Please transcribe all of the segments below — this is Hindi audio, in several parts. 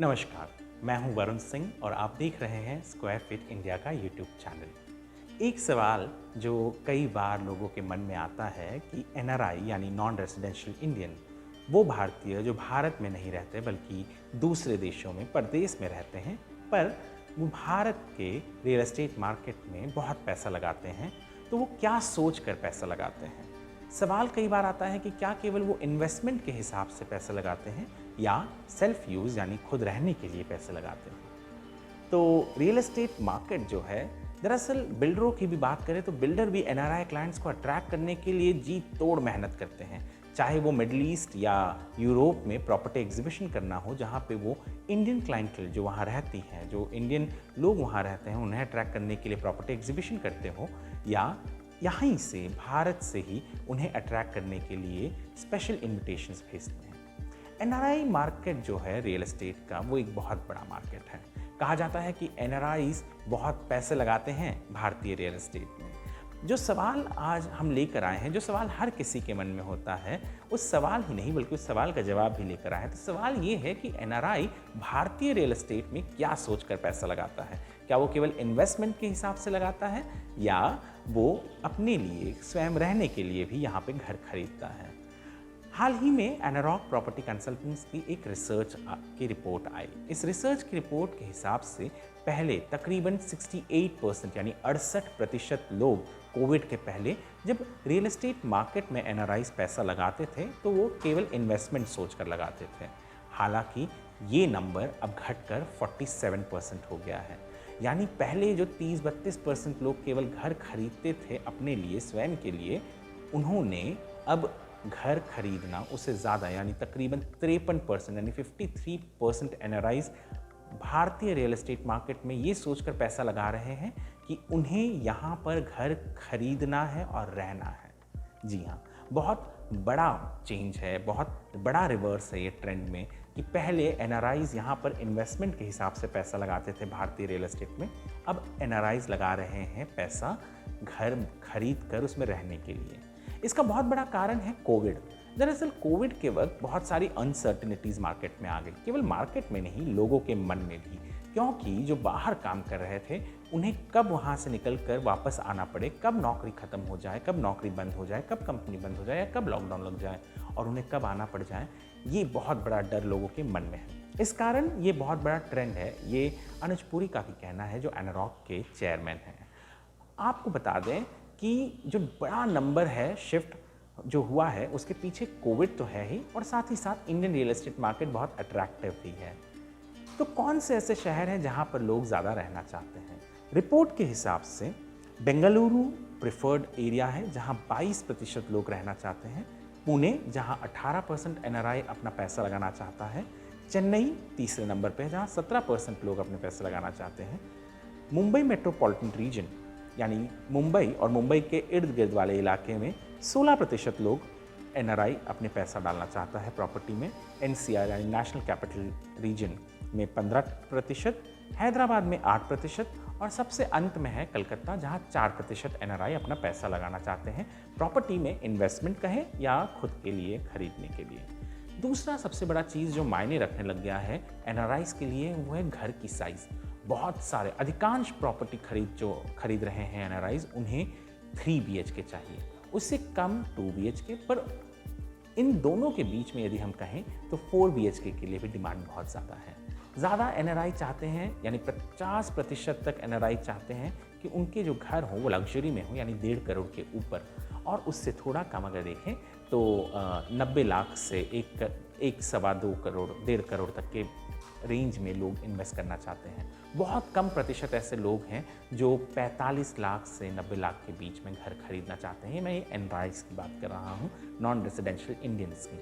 नमस्कार, मैं हूं वरुण सिंह और आप देख रहे हैं स्क्वायर फिट इंडिया का यूट्यूब चैनल। एक सवाल जो कई बार लोगों के मन में आता है कि एनआरआई यानी नॉन रेजिडेंशियल इंडियन वो भारतीय जो भारत में नहीं रहते बल्कि दूसरे देशों में परदेश में रहते हैं, पर वो भारत के रियल एस्टेट मार्केट में बहुत पैसा लगाते हैं, तो वो क्या सोच कर पैसा लगाते हैं। सवाल कई बार आता है कि क्या केवल वो इन्वेस्टमेंट के हिसाब से पैसे लगाते हैं या सेल्फ यूज़ यानी खुद रहने के लिए पैसे लगाते हैं। तो रियल एस्टेट मार्केट जो है, दरअसल बिल्डरों की भी बात करें तो बिल्डर भी एनआरआई क्लाइंट्स को अट्रैक्ट करने के लिए जी तोड़ मेहनत करते हैं। चाहे वो मिडल ईस्ट या यूरोप में प्रॉपर्टी एग्जीबिशन करना हो, जहाँ पे वो इंडियन क्लाइंट जो वहाँ रहती हैं, जो इंडियन लोग वहाँ रहते हैं, उन्हें अट्रैक्ट करने के लिए प्रॉपर्टी एग्जीबिशन करते हो, या यहीं से भारत से ही उन्हें अट्रैक्ट करने के लिए स्पेशल इन्विटेशंस भेजते हैं। एनआरआई मार्केट जो है रियल एस्टेट का, वो एक बहुत बड़ा मार्केट है। कहा जाता है कि एनआरआईज बहुत पैसे लगाते हैं भारतीय रियल एस्टेट में। जो सवाल आज हम लेकर आए हैं, जो सवाल हर किसी के मन में होता है, उस सवाल ही नहीं बल्कि उस सवाल का जवाब भी लेकर आए हैं। तो सवाल ये है कि एनआरआई भारतीय रियल एस्टेट में क्या सोचकर पैसा लगाता है। क्या वो केवल इन्वेस्टमेंट के हिसाब से लगाता है या वो अपने लिए स्वयं रहने के लिए भी यहाँ पे घर खरीदता है। हाल ही में एनारॉक प्रॉपर्टी कंसल्टेंट्स की एक रिसर्च की रिपोर्ट आई। इस रिसर्च की रिपोर्ट के हिसाब से पहले तकरीबन 68% यानी 68% लोग कोविड के पहले जब रियल एस्टेट मार्केट में एनआरआईज पैसा लगाते थे तो वो केवल इन्वेस्टमेंट सोचकर लगाते थे। हालांकि ये नंबर अब घटकर 47% हो गया है। यानी पहले जो 30-32% लोग केवल घर खरीदते थे अपने लिए, स्वयं के लिए, उन्होंने अब घर खरीदना उससे ज़्यादा यानी तकरीबन 53% यानी 53% एनआरआईज भारतीय रियल एस्टेट मार्केट में ये सोचकर पैसा लगा रहे हैं कि उन्हें यहाँ पर घर खरीदना है और रहना है। जी हाँ, बहुत बड़ा चेंज है, बहुत बड़ा रिवर्स है ये ट्रेंड में कि पहले एनआरआईज यहाँ पर इन्वेस्टमेंट के हिसाब से पैसा लगाते थे भारतीय रियल एस्टेट में, अब एनआरआईज लगा रहे हैं पैसा घर खरीद कर उसमें रहने के लिए। इसका बहुत बड़ा कारण है कोविड। दरअसल कोविड के वक्त बहुत सारी अनसर्टिनिटीज़ मार्केट में आ गई, केवल मार्केट में नहीं, लोगों के मन में भी, क्योंकि जो बाहर काम कर रहे थे उन्हें कब वहाँ से निकल कर वापस आना पड़े, कब नौकरी ख़त्म हो जाए, कब नौकरी बंद हो जाए, कब कंपनी बंद हो जाए या कब लॉकडाउन लग जाए और उन्हें कब आना पड़ जाए, ये बहुत बड़ा डर लोगों के मन में है। इस कारण ये बहुत बड़ा ट्रेंड है। ये अनुज पुरी का भी कहना है, जो एनारॉक के चेयरमैन हैं। आपको बता दें कि जो बड़ा नंबर है शिफ्ट जो हुआ है, उसके पीछे कोविड तो है ही, और साथ ही साथ इंडियन रियल एस्टेट मार्केट बहुत अट्रैक्टिव भी है। तो कौन से ऐसे शहर हैं जहां पर लोग ज़्यादा रहना चाहते हैं? रिपोर्ट के हिसाब से बेंगलुरु प्रिफर्ड एरिया है जहां 22% लोग रहना चाहते हैं। पुणे जहां 18% एनआरआई अपना पैसा लगाना चाहता है। चेन्नई तीसरे नंबर पर है जहां 17% लोग अपने पैसे लगाना चाहते हैं। मुंबई मेट्रोपॉलिटन रीजन यानी मुंबई और मुंबई के इर्द गिर्द वाले इलाके में 16% लोग एनआरआई अपने पैसा डालना चाहता है प्रॉपर्टी में। एनसीआर यानी नेशनल कैपिटल रीजन में 15%, हैदराबाद में 8% और सबसे अंत में है कलकत्ता जहां 4% एनआरआई अपना पैसा लगाना चाहते हैं प्रॉपर्टी में, इन्वेस्टमेंट कहें या खुद के लिए खरीदने के लिए। दूसरा सबसे बड़ा चीज़ जो मायने रखने लग गया है एनआरआईज के लिए, वो है घर की साइज़। बहुत सारे अधिकांश प्रॉपर्टी खरीद रहे हैं एनआरआईज, उन्हें 3 BHK चाहिए, उससे कम 2 BHK, पर इन दोनों के बीच में यदि हम कहें तो 4 BHK के लिए भी डिमांड बहुत ज़्यादा है। ज़्यादा एनआरआई चाहते हैं, यानी 50% तक एनआरआई चाहते हैं कि उनके जो घर हों वो लग्जरी में हो, यानी 1.5 करोड़ के ऊपर, और उससे थोड़ा कम अगर देखें तो 90 लाख से 1-1.25 करोड़, 1.5 करोड़ तक के रेंज में लोग इन्वेस्ट करना चाहते हैं। बहुत कम प्रतिशत ऐसे लोग हैं जो 45 लाख से 90 लाख के बीच में घर खरीदना चाहते हैं। मैं ये एनआरआईज की बात कर रहा हूँ, नॉन रेजिडेंशियल इंडियंस की।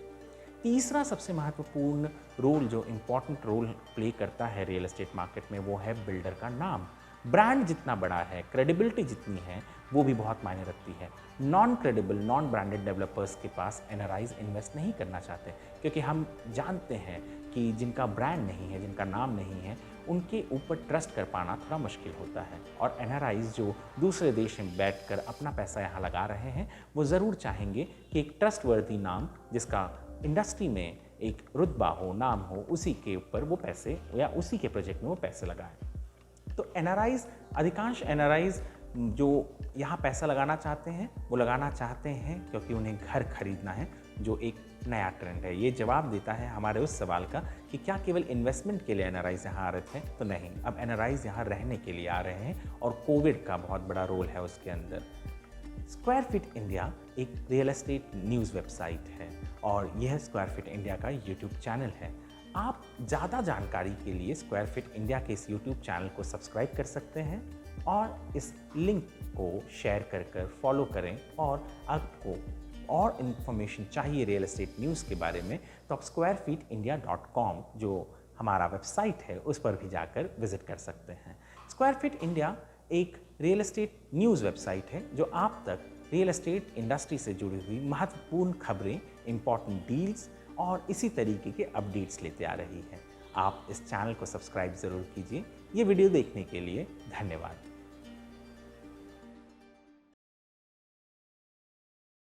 तीसरा सबसे महत्वपूर्ण रोल, जो इम्पॉर्टेंट रोल प्ले करता है रियल एस्टेट मार्केट में, वो है बिल्डर का नाम। ब्रांड जितना बड़ा है, क्रेडिबिलिटी जितनी है, वो भी बहुत मायने रखती है। Non credible, non branded developers के पास एनआरआईज इन्वेस्ट नहीं करना चाहते, क्योंकि हम जानते हैं कि जिनका ब्रांड नहीं है, जिनका नाम नहीं है, उनके ऊपर ट्रस्ट कर पाना थोड़ा मुश्किल होता है। और एनआरआईज जो दूसरे देश में बैठकर अपना पैसा यहाँ लगा रहे हैं, वो ज़रूर चाहेंगे कि एक ट्रस्टवर्दी नाम, जिसका इंडस्ट्री में एक रुतबा हो, नाम हो, उसी के ऊपर वो पैसे या उसी के प्रोजेक्ट में वो पैसे लगाएं। तो एनआरआईज, अधिकांश एनआरआईज जो यहाँ पैसा लगाना चाहते हैं वो लगाना चाहते हैं क्योंकि उन्हें घर खरीदना है, जो एक नया ट्रेंड है। ये जवाब देता है हमारे उस सवाल का कि क्या केवल इन्वेस्टमेंट के लिए एनआरआईज यहाँ आ रहे थे, तो नहीं, अब एनआरआईज यहाँ रहने के लिए आ रहे हैं और कोविड का बहुत बड़ा रोल है उसके अंदर। स्क्वायर फिट इंडिया एक रियल एस्टेट न्यूज़ वेबसाइट है और यह स्क्वायर फिट इंडिया का यूट्यूब चैनल है। आप ज़्यादा जानकारी के लिए स्क्वायर फिट इंडिया के इस यूट्यूब चैनल को सब्सक्राइब कर सकते हैं और इस लिंक को शेयर कर फॉलो करें। और आपको और इन्फॉर्मेशन चाहिए रियल एस्टेट न्यूज़ के बारे में तो आप squarefitindia.com जो हमारा वेबसाइट है उस पर भी जाकर विजिट कर सकते हैं। स्क्वायर फिट इंडिया एक रियल एस्टेट न्यूज़ वेबसाइट है जो आप तक रियल एस्टेट इंडस्ट्री से जुड़ी हुई महत्वपूर्ण खबरें, इंपॉर्टेंट डील्स और इसी तरीके के अपडेट्स लेते आ रही है। आप इस चैनल को सब्सक्राइब ज़रूर कीजिए। ये वीडियो देखने के लिए धन्यवाद।